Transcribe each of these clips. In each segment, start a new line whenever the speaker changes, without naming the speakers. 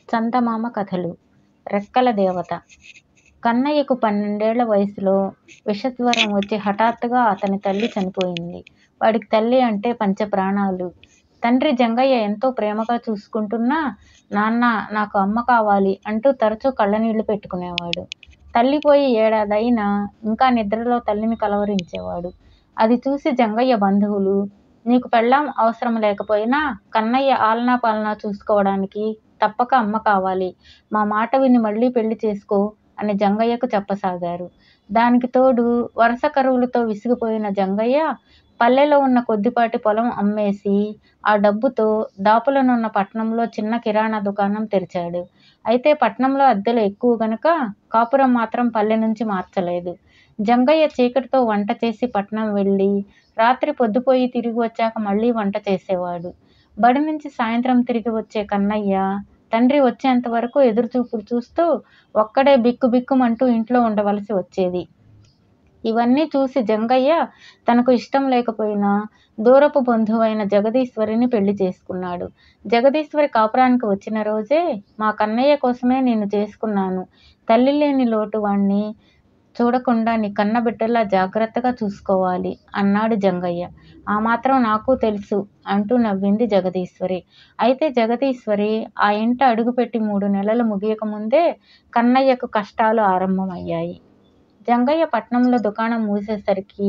చందమామ కథలు. రెక్కల దేవత. కన్నయ్యకు 12 వయసులో విషజ్వరం వచ్చి హఠాత్తుగా అతని తల్లి చనిపోయింది. వాడికి తల్లి అంటే పంచప్రాణాలు. తండ్రి జంగయ్య ఎంతో ప్రేమగా చూసుకుంటున్నా, నాన్న నాకు అమ్మ కావాలి అంటూ తరచూ కళ్ళనీళ్లు పెట్టుకునేవాడు. తల్లి పోయి ఏడాదైనా ఇంకా నిద్రలో తల్లిని కలవరించేవాడు. అది చూసి జంగయ్య బంధువులు, నీకు పెళ్ళాం అవసరం లేకపోయినా కన్నయ్య ఆలనా పాలనా చూసుకోవడానికి తప్పక అమ్మ కావాలి, మా మాట విని మళ్ళీ పెళ్లి చేసుకో అని జంగయ్యకు చెప్పసాగారు. దానికి తోడు వరుస కరువులతో విసిగిపోయిన జంగయ్య పల్లెలో ఉన్న కొద్దిపాటి పొలం అమ్మేసి ఆ డబ్బుతో దాపులనున్న పట్నంలో చిన్న కిరాణా దుకాణం తెరిచాడు. అయితే పట్నంలో అద్దెలు ఎక్కువ గనుక కాపురం మాత్రం పల్లె నుంచి మార్చలేదు. జంగయ్య చీకటితో వంట చేసి పట్నం వెళ్ళి రాత్రి పొద్దుపోయి తిరిగి వచ్చాక మళ్ళీ వంట చేసేవాడు. బడి నుంచి సాయంత్రం తిరిగి వచ్చే కన్నయ్య తండ్రి వచ్చేంత వరకు ఎదురుచూపులు చూస్తూ ఒక్కడే బిక్కుబిక్కుమంటూ ఇంట్లో ఉండవలసి వచ్చేది. ఇవన్నీ చూసి జంగయ్య తనకు ఇష్టం లేకపోయినా దూరపు బంధువైన జగదీశ్వరిని పెళ్లి చేసుకున్నాడు. జగదీశ్వరి కాపురానికి వచ్చిన రోజే, మా కన్నయ్య కోసమే నేను చేసుకున్నాను, తల్లి లేని లోటు వాణ్ణి చూడకుండా నీ కన్నబిడ్డలా జాగ్రత్తగా చూసుకోవాలి అన్నాడు జంగయ్య. ఆ మాత్రం నాకు తెలుసు అంటూ నవ్వింది జగదీశ్వరి. అయితే జగదీశ్వరి ఆ ఇంట అడుగుపెట్టి 3 నెలలు ముగియకముందే కన్నయ్యకు కష్టాలు ఆరంభమయ్యాయి. జంగయ్య పట్నంలో దుకాణం మూసేసరికి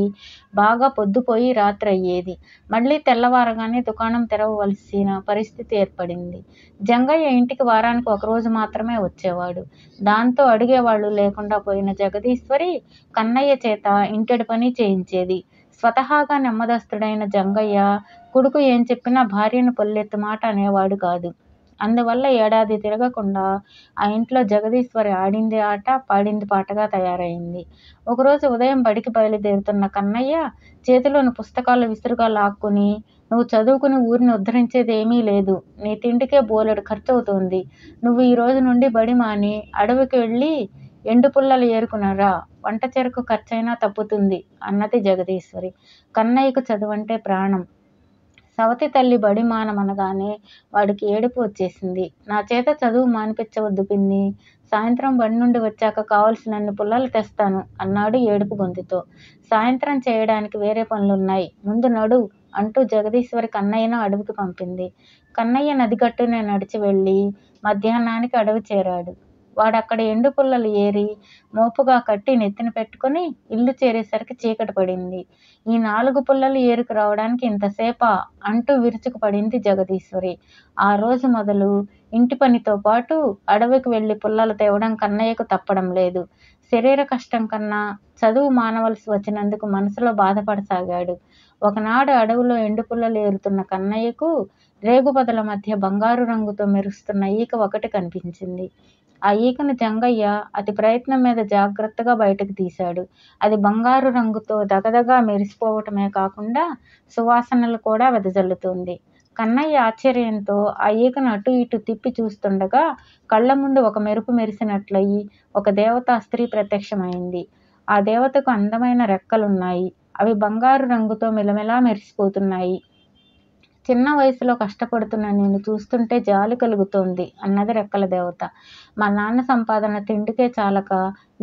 బాగా పొద్దుపోయి రాత్రి అయ్యేది. మళ్ళీ తెల్లవారగానే దుకాణం తెరవవలసిన పరిస్థితి ఏర్పడింది. జంగయ్య ఇంటికి వారానికి ఒకరోజు మాత్రమే వచ్చేవాడు. దాంతో అడిగేవాళ్ళు లేకుండా పోయిన జగదీశ్వరి కన్నయ్య చేత ఇంటెడు పని చేయించేది. స్వతహాగా నెమ్మదస్తుడైన జంగయ్య కొడుకు ఏం చెప్పినా భార్యను పల్లెత్తు మాట అనేవాడు కాదు. అందువల్ల ఏడాది తిరగకుండా ఆ ఇంట్లో జగదీశ్వరి ఆడింది ఆట, పాడింది పాటగా తయారైంది. ఒకరోజు ఉదయం బడికి బయలుదేరుతున్న కన్నయ్య చేతిలోని పుస్తకాలు విసురుగా లాక్కుని, నువ్వు చదువుకుని ఊరిని ఉద్ధరించేది ఏమీ లేదు, నీ తిండికే బోలెడు ఖర్చవుతోంది, నువ్వు ఈ రోజు నుండి బడి మాని అడవికి వెళ్ళి ఎండు పుల్లలు ఏరుకునరా, వంట చెరకు ఖర్చైనా తప్పుతుంది అన్నది జగదీశ్వరి. కన్నయ్యకు చదువంటే ప్రాణం. సవతి తల్లి బడి మానమనగానే వాడికి ఏడుపు వచ్చేసింది. నా చేత చదువు మానిపించవద్దు పిన్ని, సాయంత్రం బడి నుండి వచ్చాక కావలసినన్ని పుల్లలు తెస్తాను అన్నాడు ఏడుపు గొంతుతో. సాయంత్రం చేయడానికి వేరే పనులున్నాయి, ముందు నడు అంటూ జగదీశ్వరి కన్నయ్యను అడవికి పంపింది. కన్నయ్య నదిగట్టునే నడిచి వెళ్ళి మధ్యాహ్నానికి అడవి చేరాడు. వాడక్కడ ఎండు పుల్లలు ఏరి మోపుగా కట్టి నెత్తిన పెట్టుకుని ఇల్లు చేరేసరికి చీకటి పడింది. ఈ 4 పుల్లలు ఏరుకు రావడానికి ఇంతసేపా అంటూ విరుచుకుపడింది జగదీశ్వరి. ఆ రోజు మొదలు ఇంటి పనితో పాటు అడవికి వెళ్ళి పుల్లలు తేవడం కన్నయ్యకు తప్పడం లేదు. శరీర కష్టం కన్నా చదువు మానవలసి వచ్చినందుకు మనసులో బాధపడసాగాడు. ఒకనాడు అడవిలో ఎండు పుల్లలు ఏరుతున్న కన్నయ్యకు రేగుపొదల మధ్య బంగారు రంగుతో మెరుస్తున్న ఈక ఒకటి కనిపించింది. ఆ ఈకను జంగయ్య అతి ప్రయత్నం మీద జాగ్రత్తగా బయటకు తీశాడు. అది బంగారు రంగుతో దగదగా మెరిసిపోవటమే కాకుండా సువాసనలు కూడా వెదజల్లుతుంది. కన్నయ్య ఆశ్చర్యంతో ఆ ఈకను అటు ఇటు తిప్పి చూస్తుండగా కళ్ళ ముందు ఒక మెరుపు మెరిసినట్లయి ఒక దేవతా స్త్రీ ప్రత్యక్షమైంది. ఆ దేవతకు అందమైన రెక్కలున్నాయి. అవి బంగారు రంగుతో మిలమిలా మెరిసిపోతున్నాయి. చిన్న వయసులో కష్టపడుతున్న నేను చూస్తుంటే జాలి కలుగుతోంది అన్నది రెక్కల దేవత. మా నాన్న సంపాదన తిండికే చాలక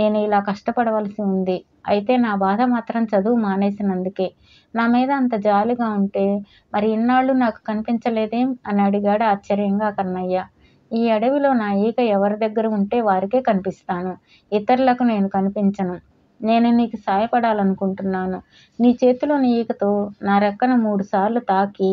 నేను ఇలా కష్టపడవలసి ఉంది. అయితే నా బాధ మాత్రం చదువు మానేసినందుకే. నా మీద అంత జాలిగా ఉంటే మరి ఇన్నాళ్ళు నాకు కనిపించలేదేం అని అడిగాడు ఆశ్చర్యంగా కన్నయ్య. ఈ అడవిలో నా ఈక ఎవరి దగ్గర ఉంటే వారికే కనిపిస్తాను, ఇతరులకు నేను కనిపించను. నేను నీకు సాయపడాలనుకుంటున్నాను. నీ చేతిలోని ఈకతో నా రెక్కను 3 సార్లు తాకి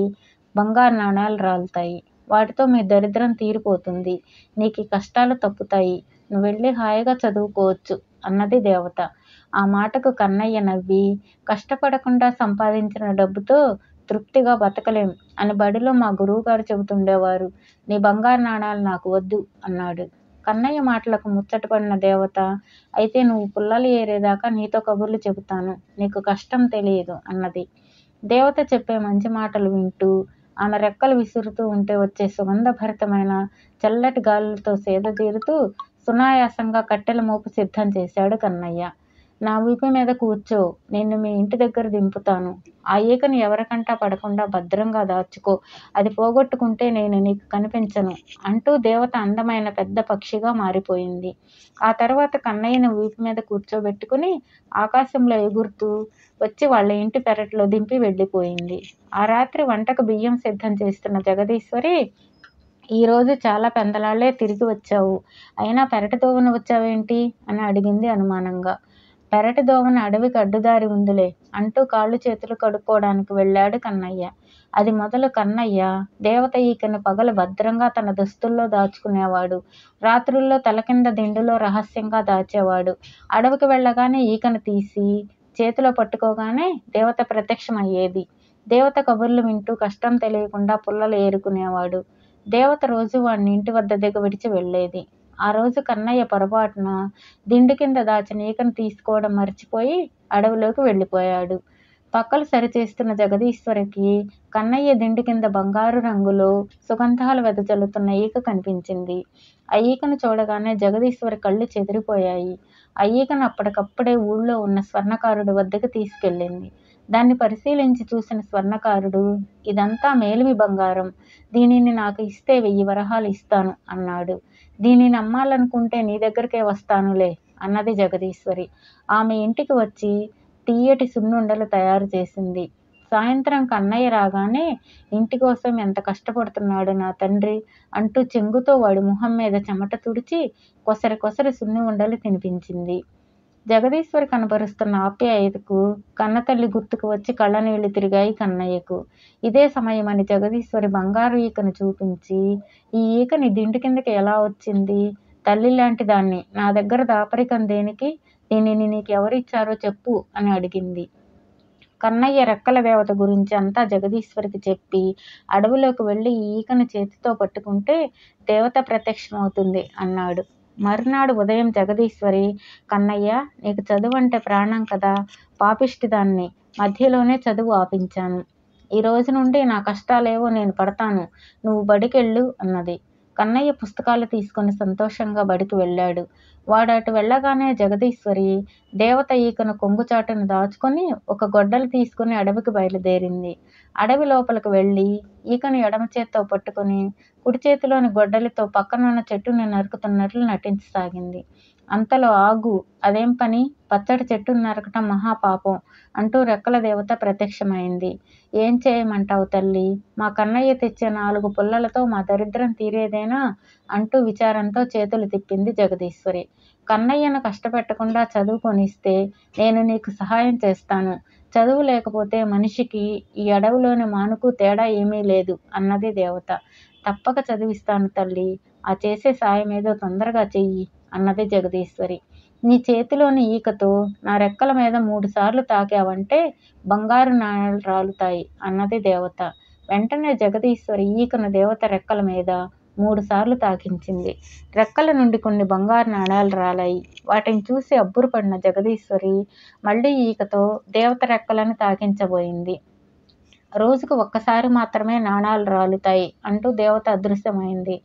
బంగారు నాణేలు రాలుతాయి. వాటితో మీ దరిద్రం తీరిపోతుంది, నీకు ఈ కష్టాలు తప్పుతాయి, నువ్వు వెళ్ళి హాయిగా చదువుకోవచ్చు అన్నది దేవత. ఆ మాటకు కన్నయ్య నవ్వి, కష్టపడకుండా సంపాదించిన డబ్బుతో తృప్తిగా బతకలేం అని బడిలో మా గురువుగారు చెబుతుండేవారు, నీ బంగారు నాణాలు నాకు వద్దు అన్నాడు. కన్నయ్య మాటలకు ముచ్చటపడిన దేవత, అయితే నువ్వు పుల్లలు ఏరేదాకా నీతో కబుర్లు చెబుతాను, నీకు కష్టం తెలియదు అన్నది. దేవత చెప్పే మంచి మాటలు వింటూ ఆమె రెక్కలు విసురుతూ ఉంటే వచ్చే సుగంధభరితమైన చల్లటి గాలులతో సేదతీరుతూ సునాయాసంగా కట్టెల మోపు సిద్ధం చేశాడు కన్నయ్య. నా వీపు మీద కూర్చో, నిన్ను మీ ఇంటి దగ్గర దింపుతాను. ఆ ఈకను ఎవరికంటా పడకుండా భద్రంగా దాచుకో. అది పోగొట్టుకుంటే నేను నీకు కనిపించను అంటూ దేవత అందమైన పెద్ద పక్షిగా మారిపోయింది. ఆ తర్వాత కన్నయ్యను వీపు మీద కూర్చోబెట్టుకుని ఆకాశంలో ఎగురుతూ వచ్చి వాళ్ళ ఇంటి పెరట్లో దింపి వెళ్ళిపోయింది. ఆ రాత్రి వంటకు బియ్యం సిద్ధం చేస్తున్న జగదీశ్వరి, ఈరోజు చాలా పెందలాళ్లే తిరిగి వచ్చావు. అయినా పెరటి దోవన వచ్చావేంటి అని అడిగింది అనుమానంగా. పెరటి దోవన అడవికి అడ్డుదారి ఉందిలే అంటూ కాళ్ళు చేతులు కడుక్కోవడానికి వెళ్ళాడు కన్నయ్య. అది మొదలు కన్నయ్య దేవత ఈకను పగలు భద్రంగా తన దుస్తుల్లో దాచుకునేవాడు. రాత్రుల్లో తల కింద దిండులో రహస్యంగా దాచేవాడు. అడవికి వెళ్ళగానే ఈకను తీసి చేతిలో పట్టుకోగానే దేవత ప్రత్యక్షమయ్యేది. దేవత కబుర్లు వింటూ కష్టం తెలియకుండా పుల్లలు ఏరుకునేవాడు. దేవత రోజు వాడిని ఇంటి వద్ద విడిచి వెళ్ళేది. ఆ రోజు కన్నయ్య పొరపాటున దిండు కింద దాచిన ఈకను తీసుకోవడం మర్చిపోయి అడవిలోకి వెళ్ళిపోయాడు. పక్కలు సరిచేస్తున్న జగదీశ్వరికి కన్నయ్య దిండు కింద బంగారు రంగులో సుగంధాలు వెదజల్లుతున్న ఈక కనిపించింది. ఆ ఈకను చూడగానే జగదీశ్వరి కళ్ళు చెదిరిపోయాయి. ఆ ఈకను అప్పటికప్పుడే ఊళ్ళో ఉన్న స్వర్ణకారుడి వద్దకు తీసుకెళ్ళింది. దాన్ని పరిశీలించి చూసిన స్వర్ణకారుడు, ఇదంతా మేలిమి బంగారం, దీనిని నాకు ఇస్తే 1000 వరహాలు ఇస్తాను అన్నాడు. దీనిని అమ్మాలనుకుంటే నీ దగ్గరికే వస్తానులే అన్నది జగదీశ్వరి. ఆమె ఇంటికి వచ్చి తీయటి సున్నుండలు తయారు చేసింది. సాయంత్రం కన్నయ్య రాగానే, ఇంటి కోసం ఎంత కష్టపడుతున్నాడు నా తండ్రి అంటూ చెంగుతో వాడి మొహం మీద చెమట తుడిచి కొసరి కొసరి సున్ని ఉండలు తినిపించింది. జగదీశ్వరి కనబరుస్తున్న ఆప్యాయతకు కన్నతల్లి గుర్తుకు వచ్చి కళ్ళనీళ్లు తిరిగాయి కన్నయ్యకు. ఇదే సమయమని జగదీశ్వరి బంగారు ఈకను చూపించి, ఈ ఈక నీ దిండు కిందకి ఎలా వచ్చింది? తల్లి లాంటి దాన్ని నా దగ్గర దాపరికం దేనికి? దీనిని నీకెవరిచ్చారో చెప్పు అని అడిగింది. కన్నయ్య రెక్కల దేవత గురించి అంతా జగదీశ్వరికి చెప్పి అడవిలోకి వెళ్ళి ఈ ఈకను చేతితో పట్టుకుంటే దేవత ప్రత్యక్షమవుతుంది అన్నాడు. మరునాడు ఉదయం జగదీశ్వరి, కన్నయ్య, నీకు చదువు అంటే ప్రాణం కదా, పాపిష్టిదాన్ని, మధ్యలోనే చదువు ఆపించాను. ఈ రోజు నుండి నా కష్టాలేవో నేను పడతాను, నువ్వు బడికెళ్ళు అన్నది. కన్నయ్య పుస్తకాలు తీసుకుని సంతోషంగా బడికి వెళ్ళాడు. వాడు అటు వెళ్ళగానే జగదీశ్వరి దేవత ఈకను కొంగుచాటును దాచుకొని ఒక గొడ్డలి తీసుకుని అడవికి బయలుదేరింది. అడవి లోపలికి వెళ్ళి ఈకను ఎడమ చేత్తో పట్టుకుని కుడి చేతిలోని గొడ్డలితో పక్కనున్న చెట్టుని నరుకుతున్నట్లు నటించసాగింది. అంతలో ఆగు, అదేం పని, పచ్చడి చెట్టును నరకటం మహాపాపం అంటూ రెక్కల దేవత ప్రత్యక్షమైంది. ఏం చేయమంటావు తల్లి, మా కన్నయ్య తెచ్చే 4 పుల్లలతో మా దరిద్రం తీరేదేనా అంటూ విచారంతో చేతులు తిప్పింది జగదీశ్వరి. కన్నయ్యను కష్టపెట్టకుండా చదువు కొనిస్తే నేను నీకు సహాయం చేస్తాను. చదువు లేకపోతే మనిషికి ఈ అడవిలోని మానుకు తేడా ఏమీ లేదు అన్నది దేవత. తప్పక చదివిస్తాను తల్లి, ఆ చేసే సాయం ఏదో తొందరగా చెయ్యి అన్నది జగదీశ్వరి. నీ చేతిలోని ఈకతో నా రెక్కల మీద 3 సార్లు తాకావంటే బంగారు నాణేలు రాలుతాయి అన్నది దేవత. వెంటనే జగదీశ్వరి ఈకను దేవత రెక్కల మీద 3 సార్లు తాకించింది. రెక్కల నుండి కొన్ని బంగారు నాణేలు రాలాయి. వాటిని చూసి అబ్బురపడిన జగదీశ్వరి మళ్ళీ ఈకతో దేవత రెక్కలను తాకించబోయింది. రోజుకు ఒక్కసారి మాత్రమే నాణాలు రాలుతాయి అంటూ దేవత అదృశ్యమైంది.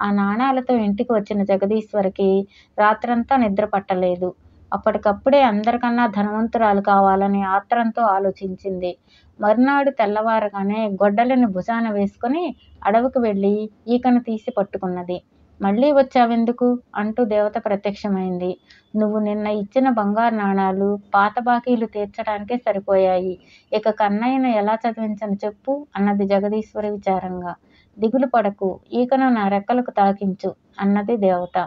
ఆ నాణాలతో ఇంటికి వచ్చిన జగదీశ్వరికి రాత్రంతా నిద్ర పట్టలేదు. అప్పటికప్పుడే అందరికన్నా ధనవంతురాలు కావాలని ఆత్రంతో ఆలోచించింది. మరునాడు తెల్లవారగానే గొడ్డలిని భుజాన వేసుకుని అడవికి వెళ్ళి ఈకను తీసి పట్టుకున్నది. మళ్ళీ వచ్చావెందుకు అంటూ దేవత ప్రత్యక్షమైంది. నువ్వు నిన్న ఇచ్చిన బంగారు నాణాలు పాత బాకీలు తీర్చడానికే సరిపోయాయి. ఇక కన్నయ్యను ఎలా చదివించను చెప్పు అన్నది జగదీశ్వరి విచారంగా. దిగులు పడకు, ఈకను నా రెక్కలకు తాకించు అన్నది దేవత.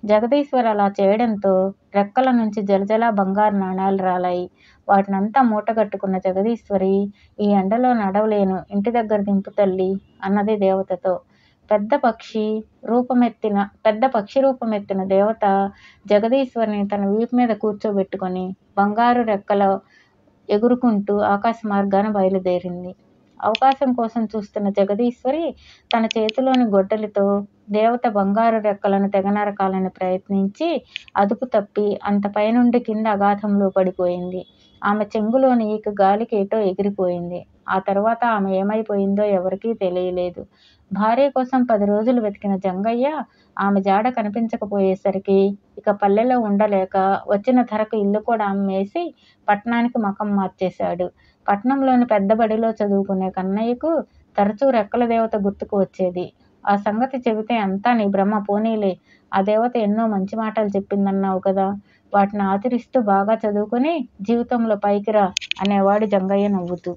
జగదీశ్వరి అలా చేయడంతో రెక్కల నుంచి జలజలా బంగారు నాణాలు రాలాయి. వాటినంతా మూటగట్టుకున్న జగదీశ్వరి, ఈ ఎండలో నడవలేను, ఇంటి దగ్గర దింపు తల్లి అన్నది దేవతతో. పెద్ద పక్షి రూపమెత్తిన దేవత జగదీశ్వరిని తన వీపు మీద కూర్చోబెట్టుకొని బంగారు రెక్కలో ఎగురుకుంటూ ఆకాశ మార్గాన బయలుదేరింది. అవకాశం కోసం చూస్తున్న జగదీశ్వరి తన చేతిలోని గొడ్డలితో దేవత బంగారు రెక్కలను తెగనరకాలని ప్రయత్నించి అదుపు తప్పి అంత పైనుండి కింద అగాధంలో పడిపోయింది. ఆమె చెంగులోని ఈక గాలికి ఏటో ఎగిరిపోయింది. ఆ తర్వాత ఆమె ఏమైపోయిందో ఎవరికీ తెలియలేదు. భార్య కోసం 10 రోజులు వెతికిన జంగయ్య ఆమె జాడ కనిపించకపోయేసరికి ఇక పల్లెలో ఉండలేక వచ్చిన ధరకు ఇల్లు కూడా అమ్మేసి పట్నానికి మకం మార్చేశాడు. పట్నంలోని పెద్ద బడిలో చదువుకునే కన్నయ్యకు తరచూ రెక్కల దేవత గుర్తుకు వచ్చేది. ఆ సంగతి చెబితే అంతా నీ భ్రమ, పోనీలే, ఆ దేవత ఎన్నో మంచి మాటలు చెప్పిందన్నావు కదా, వాటిని ఆచరిస్తూ బాగా చదువుకుని జీవితంలో పైకి రా అనేవాడు జంగయ్య నవ్వుతూ.